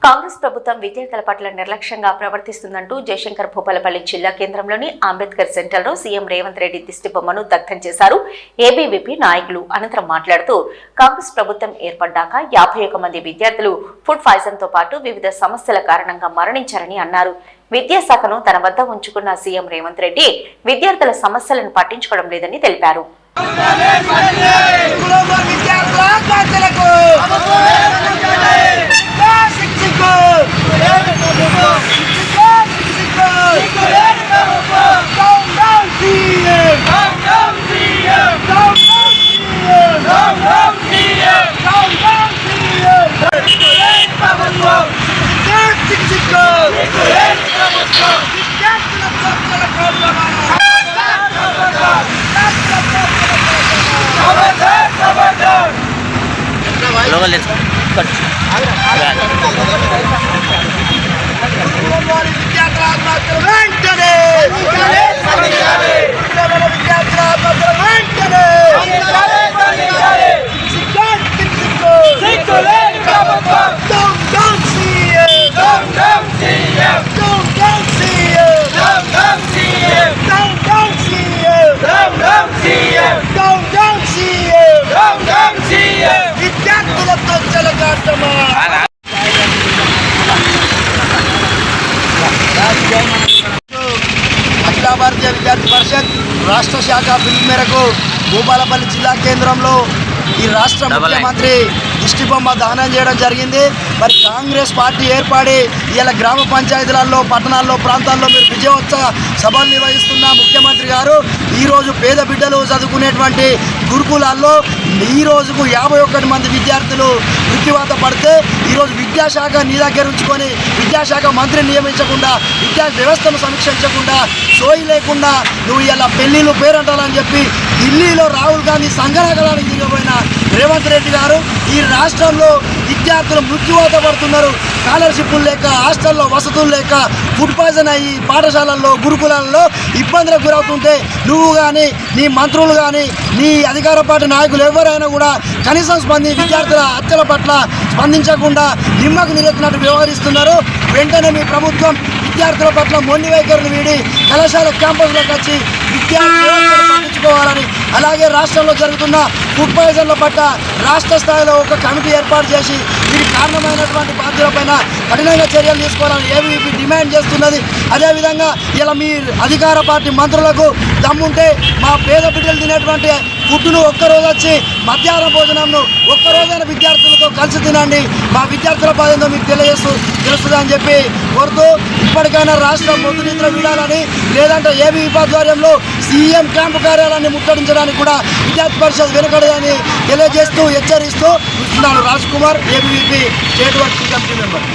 కాంగ్రెస్ ప్రభుత్వం విద్యార్థుల పట్ల నిర్లక్ష్యంగా ప్రవర్తిస్తుందంటూ జయశంకర్ భూపాలపల్లి జిల్లా కేంద్రంలోని అంబేద్కర్ సెంటర్లో సీఎం రేవంత్ రెడ్డి దిష్టిబొమ్మను దగ్ధం చేశారు. ఏబీవీపీ నాయకులు అనంతరం మాట్లాడుతూ కాంగ్రెస్ ప్రభుత్వం ఏర్పడ్డాక 51 మంది విద్యార్థులు ఫుడ్ పాయిజన్ తో పాటు వివిధ సమస్యల కారణంగా మరణించారని అన్నారు. విద్యాశాఖను తన వద్ద ఉంచుకున్న సీఎం రేవంత్ రెడ్డి విద్యార్థుల సమస్యలను పట్టించుకోవడం లేదని తెలిపారు. అఖిల భారతీయ విద్యార్థి పరిషత్ రాష్ట్ర శాఖ పిలుపు మేరకు భూపాలపల్లి జిల్లా కేంద్రంలో ఈ రాష్ట్ర ముఖ్యమంత్రి దిష్టిబొమ్మ దహనం చేయడం జరిగింది. మరి కాంగ్రెస్ పార్టీ ఏర్పడి ఇలా గ్రామ పంచాయతీలలో, పట్టణాల్లో, ప్రాంతాల్లో మీరు విజయోత్సవ సభలు నిర్వహిస్తున్న ముఖ్యమంత్రి గారు ఈరోజు పేద బిడ్డలు చదువుకునేటువంటి గురుకులాల్లో ఈ రోజుకు 51 మంది విద్యార్థులు మృత్యువాత పడితే ఈరోజు విద్యాశాఖ నీ దగ్గర ఉంచుకొని విద్యాశాఖ మంత్రిని నియమించకుండా, విద్యా వ్యవస్థను సమీక్షించకుండా, సోయి లేకుండా నువ్వు ఇలా పెళ్లిళ్ళు పేరంటాలని చెప్పి ఢిల్లీలో రాహుల్ గాంధీ సంఘనగలానికి దిగబోయిన రేవంత్ రెడ్డి గారు ఈ రాష్ట్రంలో విద్యార్థులు మృత్యువాత పడుతున్నారు. స్కాలర్షిప్లు లేక, హాస్టల్లో వసతులు లేక, ఫుడ్ పాయిజన్ అయ్యి పాఠశాలల్లో, గురుకులాల్లో ఇబ్బందులకు గురవుతుంటే నువ్వు కానీ, నీ మంత్రులు కానీ, నీ అధికార పార్టీ నాయకులు ఎవరైనా కూడా కనీసం విద్యార్థుల హత్యల పట్ల స్పందించకుండా నిమ్మకు నీరెత్తినట్టు వ్యవహరిస్తున్నారు. వెంటనే మీ ప్రభుత్వం విద్యార్థుల పట్ల మొండి వైఖరిని వీడి కళాశాల క్యాంపస్లోకి వచ్చి విద్యార్థులను పట్టించుకోవాలని, అలాగే రాష్ట్రంలో జరుగుతున్న ఫుడ్ పాయిజన్ల పట్ల రాష్ట్ర స్థాయిలో ఒక కమిటీ ఏర్పాటు చేసి దీనికి కారణమైనటువంటి బాధ్యులపైన కఠినంగా చర్యలు తీసుకోవాలని ఏబీవీపీ డిమాండ్ చేస్తున్నది. అదేవిధంగా ఇలా మీ అధికార పార్టీ మంత్రులకు దమ్ముంటే మా పేద బిడ్డలు తినేటువంటి ఫుడ్ను ఒక్కరోజు వచ్చి మధ్యాహ్న భోజనంను ఒక్కరోజైన విద్యార్థులతో కలిసి తినండి, మా విద్యార్థుల బాధ్యత మీకు తెలుస్తుంది అని చెప్పి కోరుతూ ఇప్పటికైనా రాష్ట్రం మొద్దు నిద్ర వీడాలని, లేదంటే ఏబీవీపీ ఆధ్వర్యంలో సీఎం క్యాంపు కార్యాలయాన్ని ముట్టడించడానికి కూడా విద్యార్థి పరిషత్ వెనుకడదని తెలియజేస్తూ హెచ్చరిస్తూ Raj Kumar, ABVP state working committee member.